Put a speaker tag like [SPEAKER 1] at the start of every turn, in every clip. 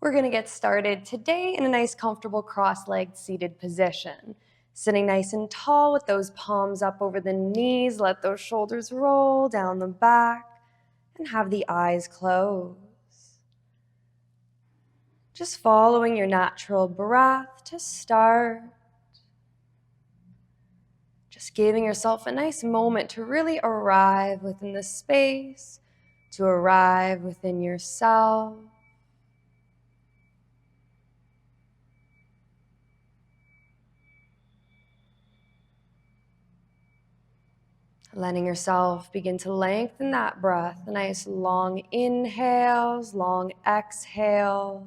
[SPEAKER 1] We're going to get started today in a nice comfortable cross-legged seated position. Sitting nice and tall with those palms up over the knees, let those shoulders roll down the back and have the eyes closed. Just following your natural breath to start. Just giving yourself a nice moment to really arrive within the space, to arrive within yourself. Letting yourself begin to lengthen that breath. Nice long inhales, long exhales.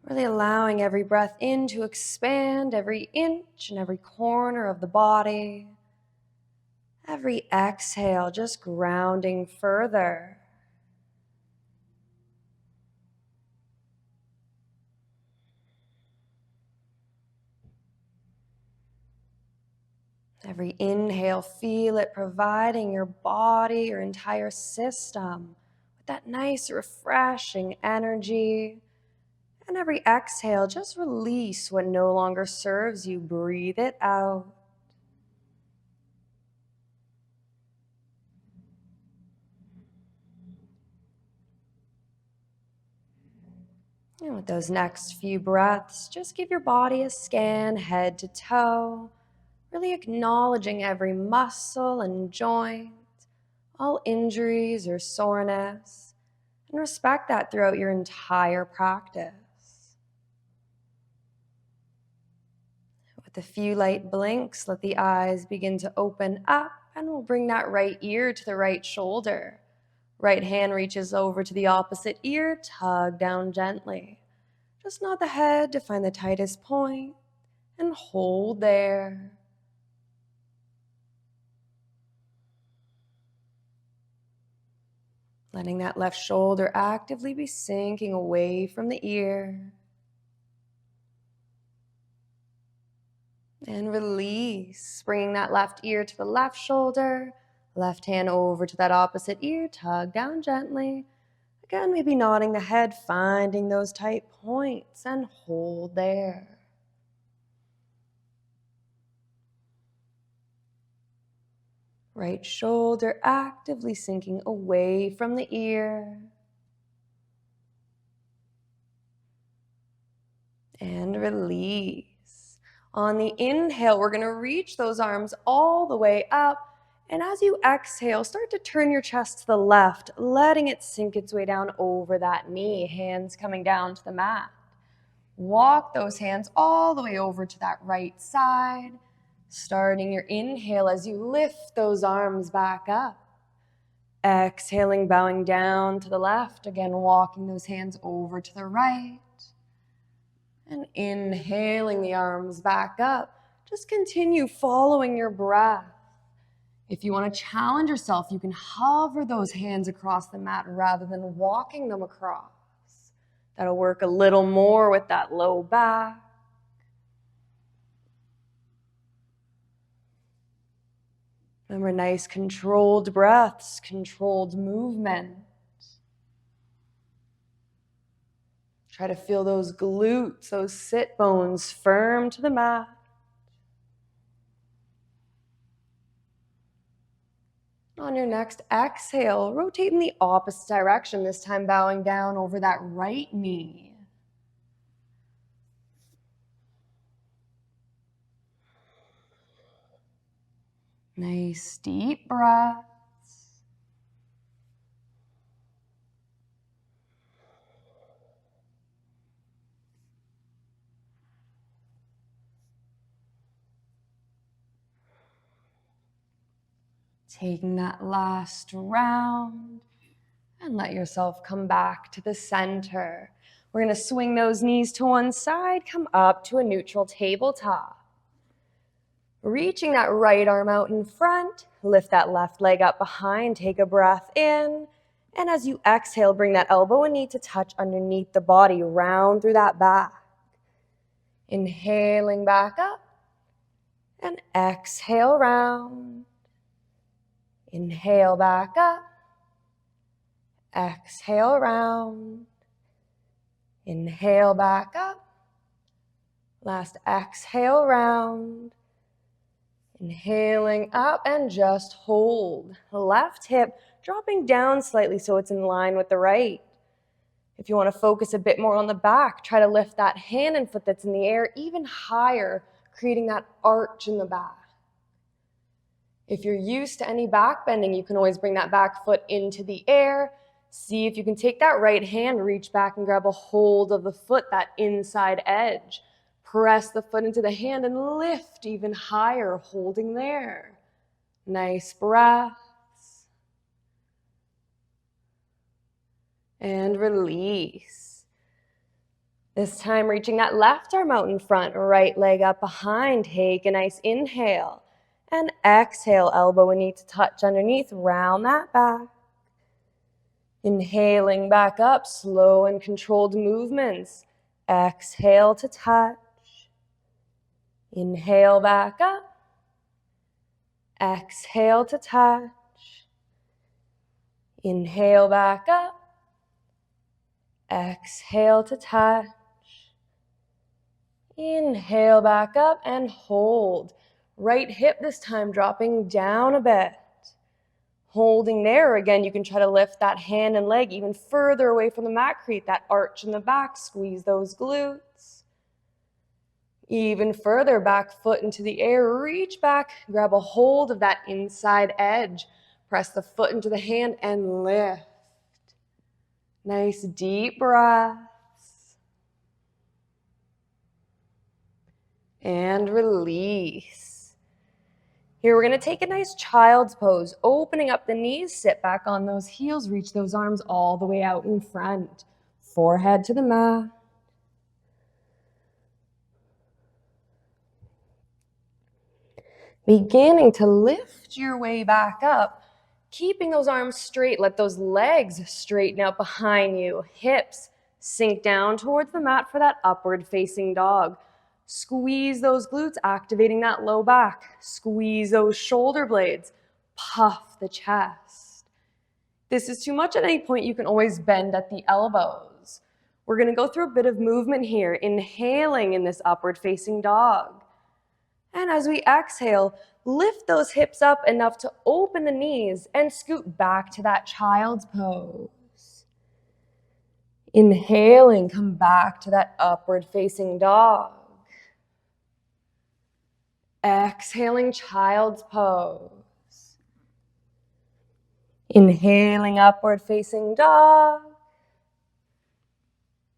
[SPEAKER 1] Really allowing every breath in to expand every inch and every corner of the body. Every exhale just grounding further. Every inhale, feel it providing your body, your entire system with that nice refreshing energy. And every exhale, just release what no longer serves you. Breathe it out. And with those next few breaths, just give your body a scan head to toe, really acknowledging every muscle and joint, all injuries or soreness, and respect that throughout your entire practice. With a few light blinks, let the eyes begin to open up, and we'll bring that right ear to the right shoulder. Right hand reaches over to the opposite ear, tug down gently. Just nod the head to find the tightest point, and hold there. Letting that left shoulder actively be sinking away from the ear. And release, bringing that left ear to the left shoulder, left hand over to that opposite ear, tug down gently. Again, maybe nodding the head, finding those tight points, and hold there. Right shoulder actively sinking away from the ear. And release. On the inhale, we're going to reach those arms all the way up. And as you exhale, start to turn your chest to the left, letting it sink its way down over that knee, hands coming down to the mat. Walk those hands all the way over to that right side, starting your inhale as you lift those arms back up. Exhaling, bowing down to the left, again walking those hands over to the right. And inhaling the arms back up. Just continue following your breath. If you want to challenge yourself, you can hover those hands across the mat rather than walking them across. That'll work a little more with that low back. Remember, nice controlled breaths, controlled movement. Try to feel those glutes, those sit bones firm to the mat. On your next exhale, rotate in the opposite direction, this time bowing down over that right knee. Nice deep breaths. Taking that last round, and let yourself come back to the center. We're going to swing those knees to one side, come up to a neutral tabletop. Reaching that right arm out in front, lift that left leg up behind, take a breath in, and as you exhale, bring that elbow and knee to touch underneath the body, round through that back. Inhaling back up, and exhale round. Inhale back up, Exhale, round. Inhale, back up. Last exhale, round. Inhaling up and just hold. Left hip dropping down slightly so it's in line with the right. If you want to focus a bit more on the back, try to lift that hand and foot that's in the air even higher, creating that arch in the back. If you're used to any back bending, you can always bring that back foot into the air. See if you can take that right hand, reach back and grab a hold of the foot, that inside edge. Press the foot into the hand and lift even higher, holding there. Nice breaths. And release. This time reaching that left arm out in front, right leg up behind. Take a nice inhale. And exhale, elbow and knee to touch underneath, round that back. Inhaling back up, slow and controlled movements. Exhale to touch. Inhale back up. Exhale to touch. Inhale back up. Exhale to touch. Inhale back up and hold. Right hip this time dropping down a bit. Holding there. Again, you can try to lift that hand and leg even further away from the mat. Create that arch in the back. Squeeze those glutes. Even further, back foot into the air. Reach back. Grab a hold of that inside edge. Press the foot into the hand and lift. Nice deep breaths. And release. Here we're going to take a nice child's pose, opening up the knees, sit back on those heels, reach those arms all the way out in front. Forehead to the mat. Beginning to lift your way back up, keeping those arms straight. Let those legs straighten out behind you. Hips sink down towards the mat for that upward facing dog. Squeeze those glutes, activating that low back. Squeeze those shoulder blades. Puff the chest. If this is too much at any point, you can always bend at the elbows. We're going to go through a bit of movement here, inhaling in this upward facing dog. And as we exhale, lift those hips up enough to open the knees and scoot back to that child's pose. Inhaling, come back to that upward facing dog. Exhaling, child's pose. Inhaling, upward facing dog.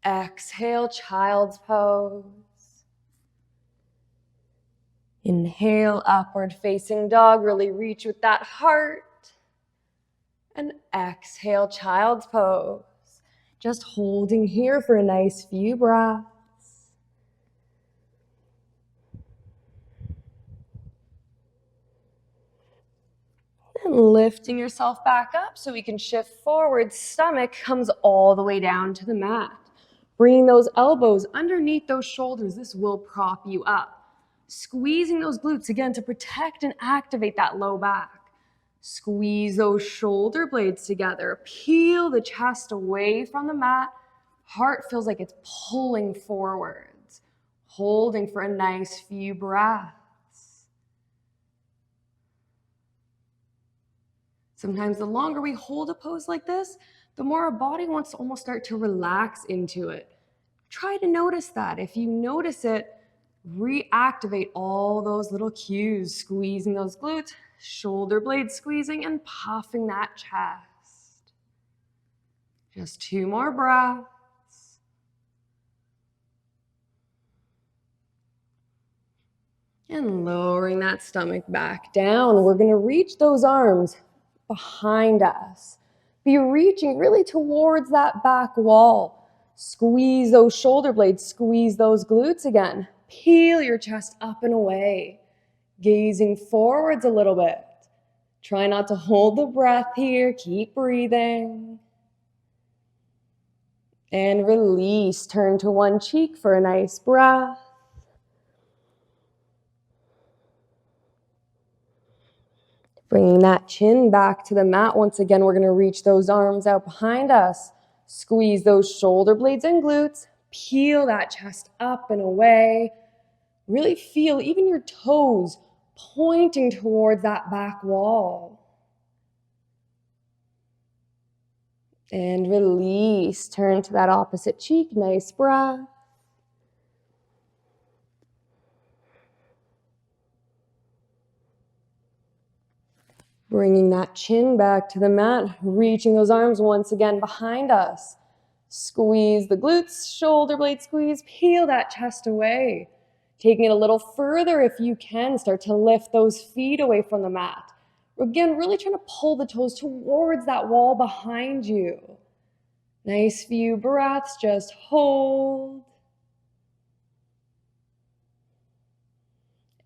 [SPEAKER 1] Exhale, child's pose. Inhale, upward facing dog. Really reach with that heart. And exhale, child's pose. Just holding here for a nice few breaths. And lifting yourself back up so we can shift forward. Stomach comes all the way down to the mat. Bringing those elbows underneath those shoulders. This will prop you up. Squeezing those glutes again to protect and activate that low back. Squeeze those shoulder blades together. Peel the chest away from the mat. Heart feels like it's pulling forwards. Holding for a nice few breaths. Sometimes the longer we hold a pose like this, the more our body wants to almost start to relax into it. Try to notice that. If you notice it, reactivate all those little cues, squeezing those glutes, shoulder blades squeezing, and puffing that chest. Just 2 more breaths. And lowering that stomach back down. We're going to reach those arms behind us. Be reaching really towards that back wall. Squeeze those shoulder blades, squeeze those glutes again. Peel your chest up and away. Gazing forwards a little bit. Try not to hold the breath here. Keep breathing. And release. Turn to one cheek for a nice breath. Bringing that chin back to the mat. Once again, we're going to reach those arms out behind us. Squeeze those shoulder blades and glutes. Peel that chest up and away. Really feel even your toes pointing towards that back wall. And release. Turn to that opposite cheek. Nice breath. Bringing that chin back to the mat, reaching those arms once again behind us. Squeeze the glutes, shoulder blade squeeze, peel that chest away. Taking it a little further if you can, start to lift those feet away from the mat. Again, really trying to pull the toes towards that wall behind you. Nice few breaths, just hold.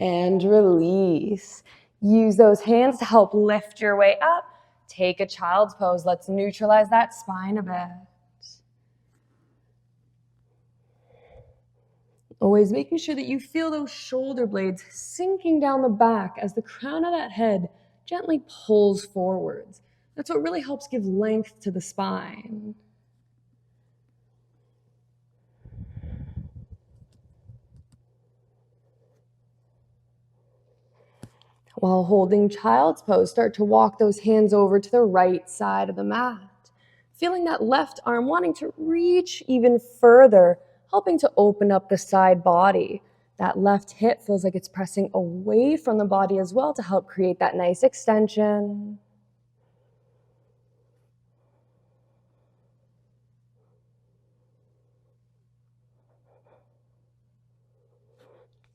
[SPEAKER 1] And release. Use those hands to help lift your way up. Take a child's pose. Let's neutralize that spine a bit. Always making sure that you feel those shoulder blades sinking down the back as the crown of that head gently pulls forwards. That's what really helps give length to the spine. While holding child's pose, start to walk those hands over to the right side of the mat. Feeling that left arm wanting to reach even further, helping to open up the side body. That left hip feels like it's pressing away from the body as well to help create that nice extension.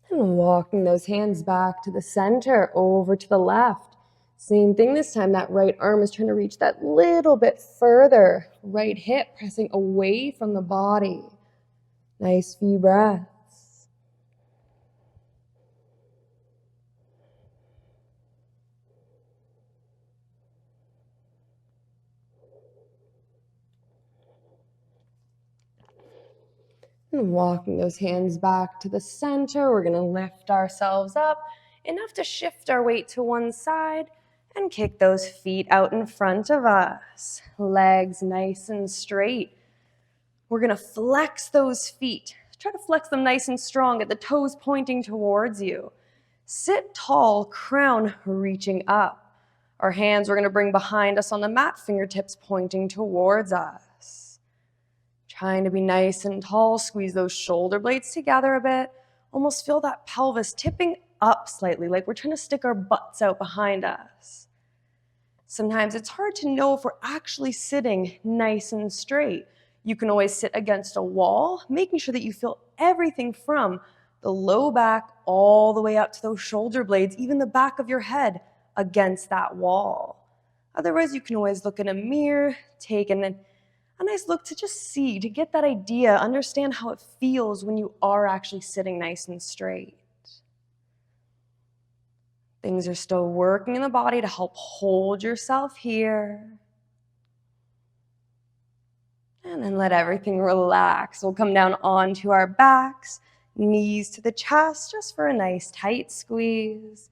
[SPEAKER 1] And walking those hands back to the center, over to the left. Same thing this time, that right arm is trying to reach that little bit further. Right hip pressing away from the body. Nice few breaths. And walking those hands back to the center, we're going to lift ourselves up enough to shift our weight to one side and kick those feet out in front of us. Legs nice and straight. We're going to flex those feet. Try to flex them nice and strong, get the toes pointing towards you. Sit tall, crown reaching up. Our hands we're going to bring behind us on the mat, fingertips pointing towards us. Trying to be nice and tall, squeeze those shoulder blades together a bit. Almost feel that pelvis tipping up slightly, like we're trying to stick our butts out behind us. Sometimes it's hard to know if we're actually sitting nice and straight. You can always sit against a wall, making sure that you feel everything from the low back all the way up to those shoulder blades, even the back of your head against that wall. Otherwise, you can always look in a mirror, take a nice look to just see, to get that idea, understand how it feels when you are actually sitting nice and straight. Things are still working in the body to help hold yourself here. And then let everything relax. We'll come down onto our backs, knees to the chest, just for a nice tight squeeze.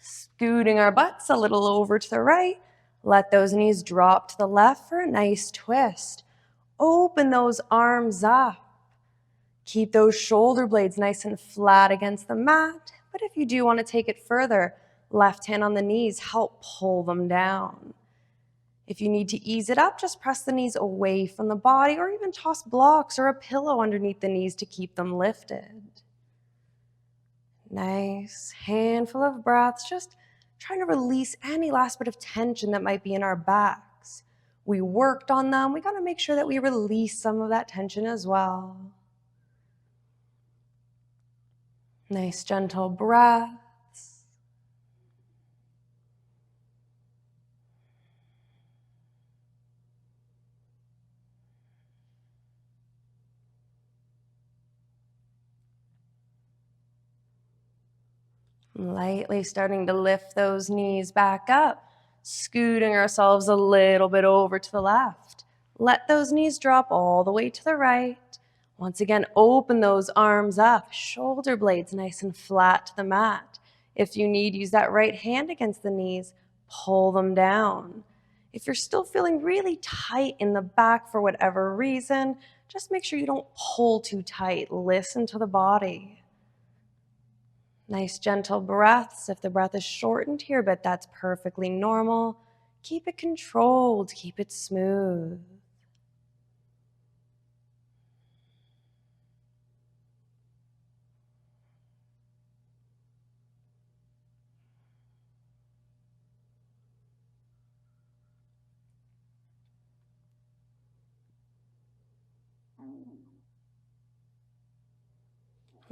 [SPEAKER 1] Scooting our butts a little over to the right. Let those knees drop to the left for a nice twist. Open those arms up. Keep those shoulder blades nice and flat against the mat. But if you do want to take it further, left hand on the knees, help pull them down. If you need to ease it up, just press the knees away from the body or even toss blocks or a pillow underneath the knees to keep them lifted. Nice handful of breaths, just trying to release any last bit of tension that might be in our backs. We worked on them. We got to make sure that we release some of that tension as well. Nice gentle breaths. Lightly starting to lift those knees back up, scooting ourselves a little bit over to the left. Let those knees drop all the way to the right. Once again, open those arms up, shoulder blades nice and flat to the mat. If you need, use that right hand against the knees, pull them down. If you're still feeling really tight in the back for whatever reason, just make sure you don't pull too tight. Listen to the body. Nice gentle breaths. If the breath is shortened here, but that's perfectly normal. Keep it controlled, keep it smooth.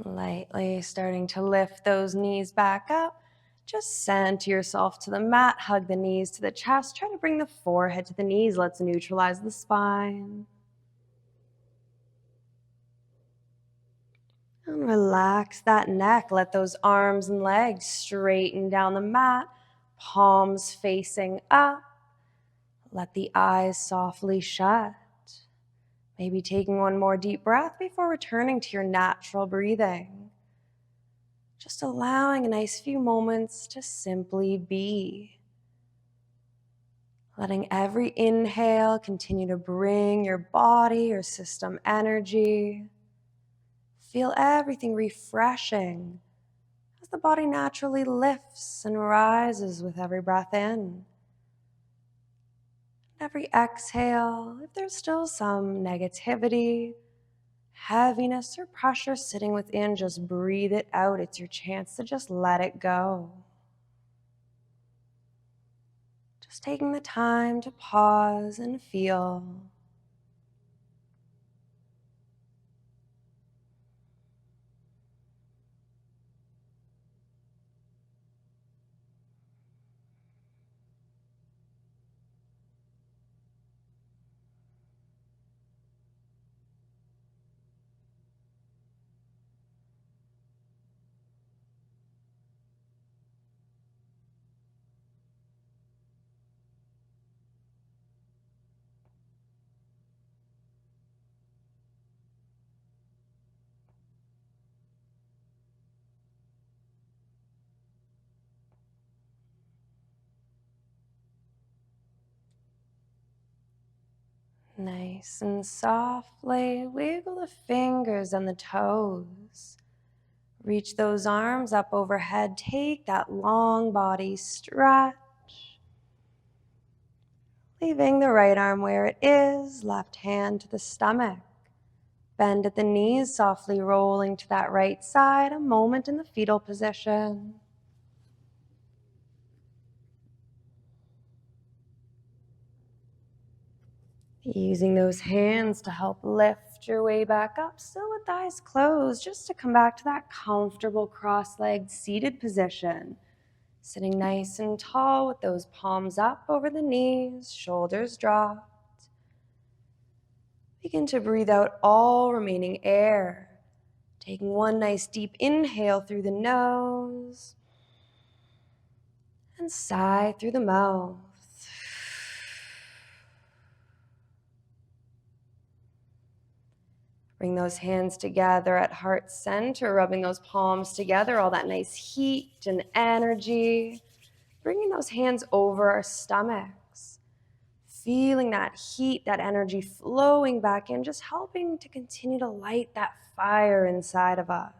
[SPEAKER 1] Lightly starting to lift those knees back up. Just center yourself to the mat, hug the knees to the chest, try to bring the forehead to the knees. Let's neutralize the spine. And relax that neck. Let those arms and legs straighten down the mat, palms facing up. Let the eyes softly shut. Maybe taking one more deep breath before returning to your natural breathing. Just allowing a nice few moments to simply be. Letting every inhale continue to bring your body, your system energy. Feel everything refreshing as the body naturally lifts and rises with every breath in. Every exhale, if there's still some negativity, heaviness, or pressure sitting within, just breathe it out. It's your chance to just let it go. Just taking the time to pause and feel. Nice and softly wiggle the fingers and the toes. Reach those arms up overhead. Take that long body stretch. Leaving the right arm where it is, left hand to the stomach. Bend at the knees, softly rolling to that right side. A moment in the fetal position. Using those hands to help lift your way back up, still with the eyes closed, just to come back to that comfortable cross-legged seated position. Sitting nice and tall with those palms up over the knees, shoulders dropped. Begin to breathe out all remaining air. Taking one nice deep inhale through the nose and sigh through the mouth. Bring those hands together at heart center, rubbing those palms together, all that nice heat and energy. Bringing those hands over our stomachs. Feeling that heat, that energy flowing back in, just helping to continue to light that fire inside of us.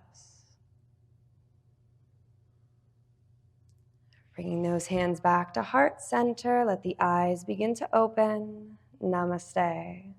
[SPEAKER 1] Bringing those hands back to heart center. Let the eyes begin to open. Namaste.